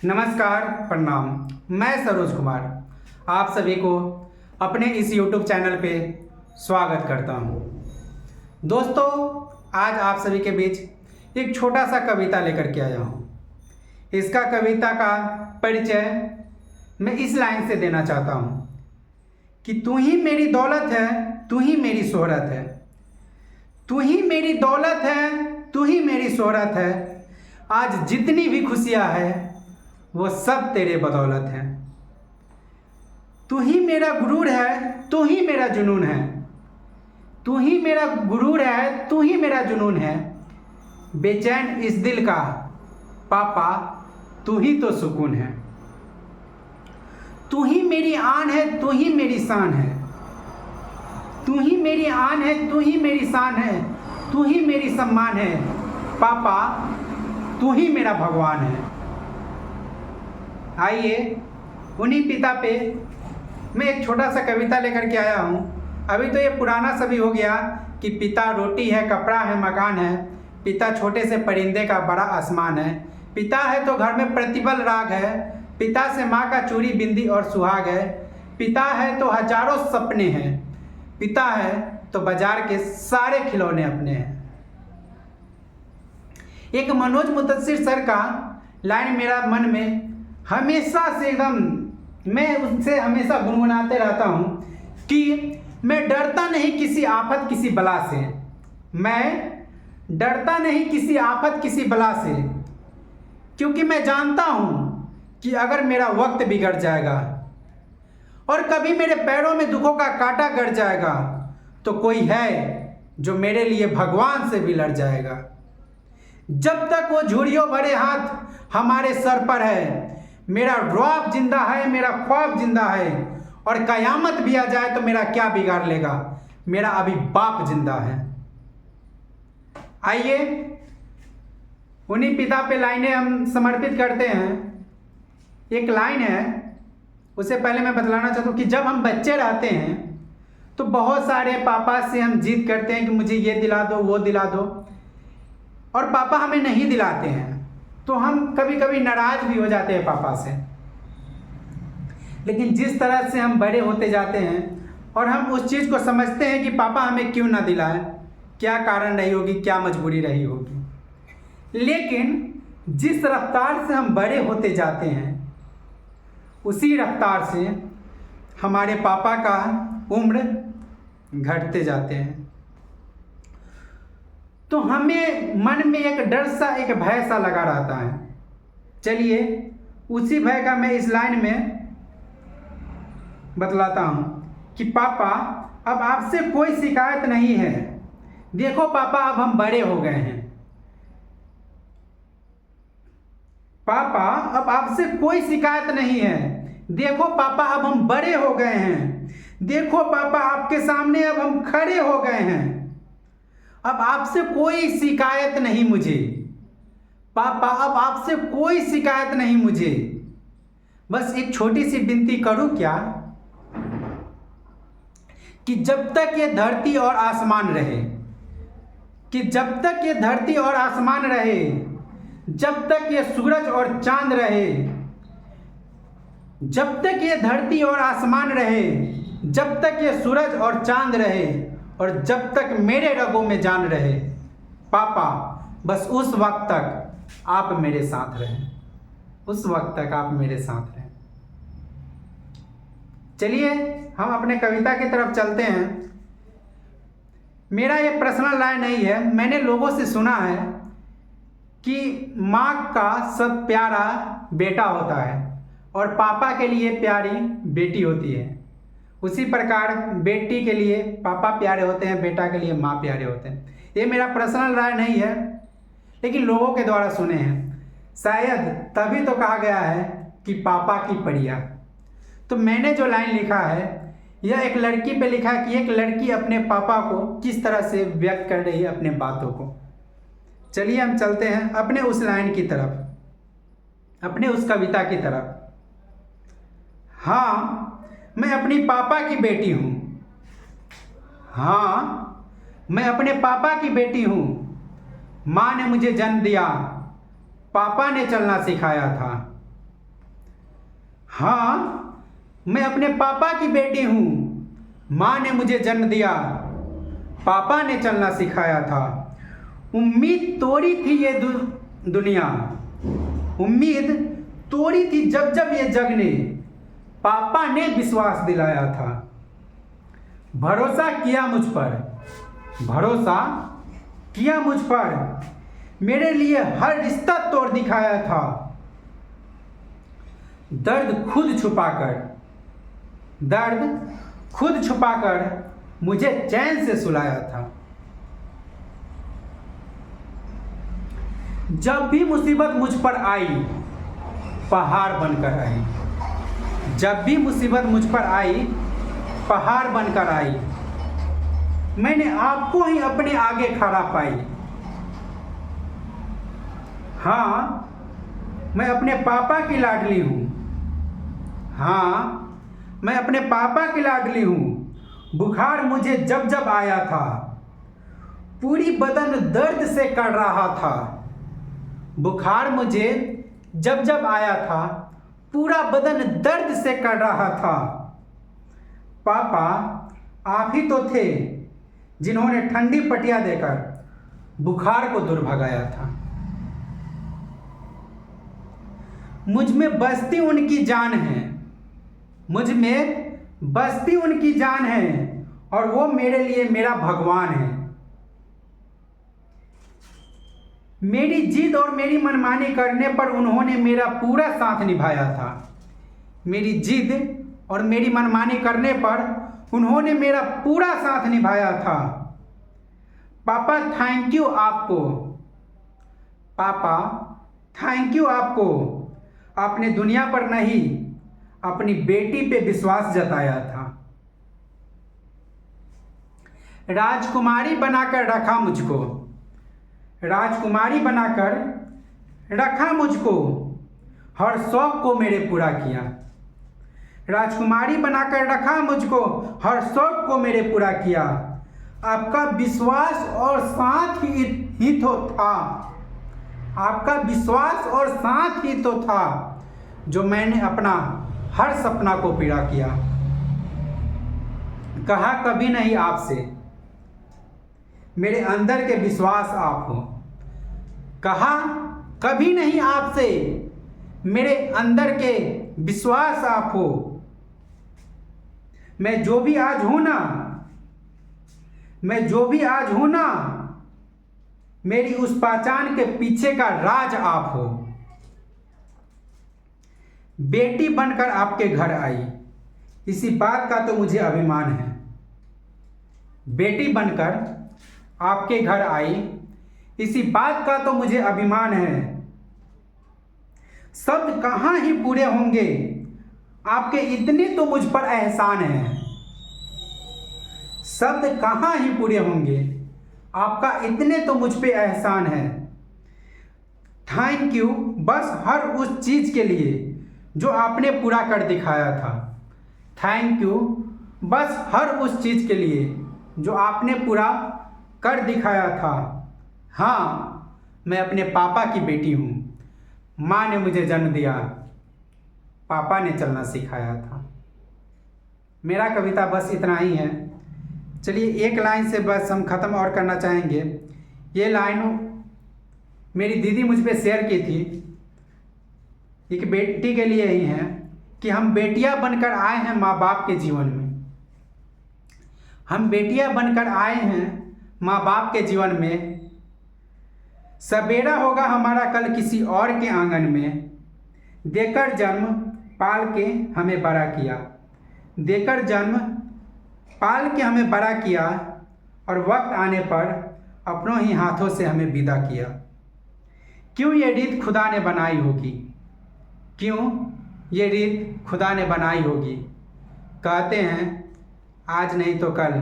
नमस्कार, प्रणाम। मैं सरोज कुमार आप सभी को अपने इस YouTube चैनल पे स्वागत करता हूँ। दोस्तों, आज आप सभी के बीच एक छोटा सा कविता लेकर के आया हूँ। इसका कविता का परिचय मैं इस लाइन से देना चाहता हूँ कि तू ही मेरी दौलत है, तू ही मेरी शोहरत है, तू ही मेरी दौलत है, तू ही मेरी शोहरत है। आज जितनी भी खुशियाँ हैं वो सब तेरे बदौलत है। तू ही मेरा गुरूर है, तू ही मेरा जुनून है, तू ही मेरा गुरूर है, तू ही मेरा जुनून है। बेचैन इस दिल का पापा तू ही तो सुकून है। तू ही मेरी आन है, तू ही मेरी शान है, तू ही मेरी आन है, तू ही मेरी शान है, तू ही मेरी सम्मान है। पापा तू ही मेरा भगवान है। आइए उन्हीं पिता पे मैं एक छोटा सा कविता लेकर के आया हूँ। अभी तो ये पुराना सभी हो गया कि पिता रोटी है, कपड़ा है, मकान है, पिता छोटे से परिंदे का बड़ा आसमान है, पिता है तो घर में प्रतिपल राग है, पिता से माँ का चूड़ी बिंदी और सुहाग है, पिता है तो हजारों सपने हैं, पिता है तो बाजार के सारे खिलौने अपने हैं। एक मनोज मुदस्सिर सर का लाइन मेरा मन में हमेशा से एकदम, मैं उनसे हमेशा गुनगुनाते रहता हूँ कि मैं डरता नहीं किसी आफत किसी बला से, मैं डरता नहीं किसी आफत किसी बला से, क्योंकि मैं जानता हूँ कि अगर मेरा वक्त बिगड़ जाएगा और कभी मेरे पैरों में दुखों का कांटा गड़ जाएगा तो कोई है जो मेरे लिए भगवान से भी लड़ जाएगा। जब तक वो झुर्रियों भरे हाथ हमारे सर पर है, मेरा रौब जिंदा है, मेरा ख्वाब जिंदा है, और कयामत भी आ जाए तो मेरा क्या बिगाड़ लेगा, मेरा अभी बाप जिंदा है। आइए उन्हीं पिता पे लाइनें हम समर्पित करते हैं। एक लाइन है, उससे पहले मैं बतलाना चाहता हूँ कि जब हम बच्चे रहते हैं तो बहुत सारे पापा से हम जिद करते हैं कि मुझे ये दिला दो, वो दिला दो, और पापा हमें नहीं दिलाते हैं तो हम कभी कभी नाराज भी हो जाते हैं पापा से। लेकिन जिस तरह से हम बड़े होते जाते हैं और हम उस चीज़ को समझते हैं कि पापा हमें क्यों ना दिलाए, क्या कारण रही होगी, क्या मजबूरी रही होगी, लेकिन जिस रफ्तार से हम बड़े होते जाते हैं उसी रफ्तार से हमारे पापा का उम्र घटते जाते हैं। तो हमें मन में एक डर सा, एक भय सा लगा रहता है। चलिए उसी भय का मैं इस लाइन में बतलाता हूँ कि पापा अब आपसे कोई शिकायत नहीं है, देखो पापा अब हम बड़े हो गए हैं। पापा अब आपसे कोई शिकायत नहीं है, देखो पापा अब हम बड़े हो गए हैं, देखो पापा आपके सामने अब हम खड़े हो गए हैं। अब आपसे कोई शिकायत नहीं मुझे पापा, अब आपसे कोई शिकायत नहीं मुझे। बस एक छोटी सी विनती करूं क्या कि जब तक ये धरती और आसमान रहे, कि जब तक ये धरती और आसमान रहे, जब तक ये सूरज और चांद रहे, जब तक ये धरती और आसमान रहे, जब तक ये सूरज और चांद रहे, और जब तक मेरे रगों में जान रहे, पापा बस उस वक्त तक आप मेरे साथ रहें, उस वक्त तक आप मेरे साथ रहें। चलिए हम अपने कविता की तरफ चलते हैं। मेरा ये पर्सनल लाइन नहीं है, मैंने लोगों से सुना है कि माँ का सब प्यारा बेटा होता है और पापा के लिए प्यारी बेटी होती है। उसी प्रकार बेटी के लिए पापा प्यारे होते हैं, बेटा के लिए माँ प्यारे होते हैं। ये मेरा पर्सनल राय नहीं है, लेकिन लोगों के द्वारा सुने हैं। शायद तभी तो कहा गया है कि पापा की परिया। तो मैंने जो लाइन लिखा है यह एक लड़की पे लिखा है कि एक लड़की अपने पापा को किस तरह से व्यक्त कर रही है अपने बातों को। चलिए हम चलते हैं अपने उस लाइन की तरफ, अपने उस कविता की तरफ। हाँ मैं अपनी पापा की बेटी हूँ, हाँ मैं अपने पापा की बेटी हूँ। माँ ने मुझे जन्म दिया, पापा ने चलना सिखाया था। हाँ, मैं अपने पापा की बेटी हूँ। माँ ने मुझे जन्म दिया, पापा ने चलना सिखाया था। उम्मीद तोड़ी थी ये दुनिया, उम्मीद तोड़ी थी जब जब ये जग ने, पापा ने विश्वास दिलाया था। भरोसा किया मुझ पर, भरोसा किया मुझ पर, मेरे लिए हर रिश्ता तोड़ दिखाया था। दर्द खुद छुपाकर, दर्द खुद छुपाकर मुझे चैन से सुलाया था। जब भी मुसीबत मुझ पर आई, पहाड़ बनकर आई। जब भी मुसीबत मुझ पर आई, पहाड़ बनकर आई। मैंने आपको ही अपने आगे खड़ा पाई। हाँ, मैं अपने पापा की लाडली हूँ। हाँ, मैं अपने पापा की लाडली हूँ। बुखार मुझे जब जब आया था, पूरी बदन दर्द से कड़ रहा था। बुखार मुझे जब जब आया था, पूरा बदन दर्द से कड़ रहा था। पापा आप ही तो थे जिन्होंने ठंडी पटिया देकर बुखार को दूर भगाया था। मुझ में बसती उनकी जान है, मुझ में बसती उनकी जान है, और वो मेरे लिए मेरा भगवान है। मेरी जिद और मेरी मनमानी करने पर उन्होंने मेरा पूरा साथ निभाया था। मेरी जिद और मेरी मनमानी करने पर उन्होंने मेरा पूरा साथ निभाया था। पापा थैंक यू आपको, पापा थैंक यू आपको। आपने दुनिया पर नहीं, अपनी बेटी पे विश्वास जताया था। राजकुमारी बनाकर रखा मुझको, राजकुमारी बनाकर रखा मुझको, हर शौक को मेरे पूरा किया। राजकुमारी बनाकर रखा मुझको, हर शौक को मेरे पूरा किया। आपका विश्वास और साथ ही तो था, आपका विश्वास और साथ ही तो था, जो मैंने अपना हर सपना को पूरा किया। कहा कभी नहीं आपसे, मेरे अंदर के विश्वास आप हो। कहा कभी नहीं आपसे, मेरे अंदर के विश्वास आप हो। मैं जो भी आज हूं ना, मैं जो भी आज हूं ना, मेरी उस पहचान के पीछे का राज आप हो। बेटी बनकर आपके घर आई, इसी बात का तो मुझे अभिमान है। बेटी बनकर आपके घर आई, इसी बात का तो मुझे अभिमान है। शब्द कहाँ ही पूरे होंगे, आपके इतने तो मुझ पर एहसान है। शब्द कहाँ ही पूरे होंगे, आपका इतने तो मुझ पे एहसान है। थैंक यू बस हर उस चीज़ के लिए जो आपने पूरा कर दिखाया था। थैंक यू बस हर उस चीज़ के लिए जो आपने पूरा कर दिखाया था। हाँ, मैं अपने पापा की बेटी हूँ। माँ ने मुझे जन्म दिया, पापा ने चलना सिखाया था। मेरा कविता बस इतना ही है। चलिए एक लाइन से बस हम ख़त्म और करना चाहेंगे। ये लाइन मेरी दीदी मुझ पे शेयर की थी, एक बेटी के लिए ही है कि हम बेटियां बनकर आए हैं माँ बाप के जीवन में। हम बेटियां बनकर आए हैं माँ बाप के जीवन में। सवेरा होगा हमारा कल किसी और के आंगन में। देकर जन्म पाल के हमें बड़ा किया, देकर जन्म पाल के हमें बड़ा किया, और वक्त आने पर अपनों ही हाथों से हमें विदा किया। क्यों ये रीत खुदा ने बनाई होगी, क्यों ये रीत खुदा ने बनाई होगी। कहते हैं आज नहीं तो कल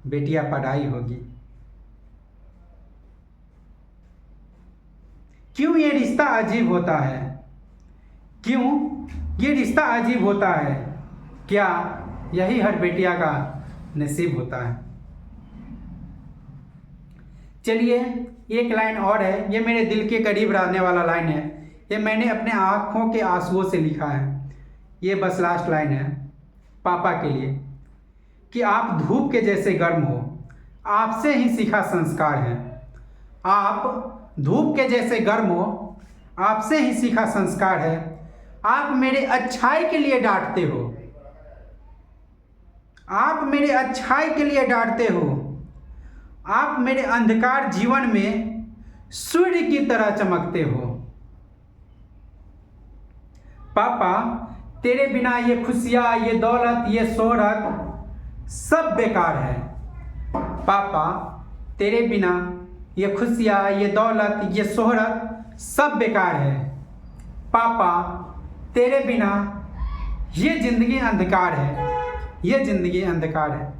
बेटियां पढ़ाई होगी। क्यों ये रिश्ता अजीब होता है, क्यों ये रिश्ता अजीब होता है। क्या यही हर बेटिया का नसीब होता है। चलिए एक लाइन और है, ये मेरे दिल के करीब रहने वाला लाइन है। ये मैंने अपने आँखों के आंसुओं से लिखा है। ये बस लास्ट लाइन है पापा के लिए कि आप धूप के जैसे गर्म हो, आपसे ही सीखा संस्कार है। आप धूप के जैसे गर्म हो, आपसे ही सीखा संस्कार है। आप मेरे अच्छाई के लिए डांटते हो, आप मेरे अच्छाई के लिए डांटते हो। आप मेरे अंधकार जीवन में सूर्य की तरह चमकते हो। पापा, तेरे बिना ये खुशियाँ, ये दौलत, ये शोहरत सब बेकार है। पापा, तेरे बिना ये खुशियाँ, ये दौलत, ये शोहरत सब बेकार है। पापा, तेरे बिना ये ज़िंदगी अंधकार है, ये ज़िंदगी अंधकार है।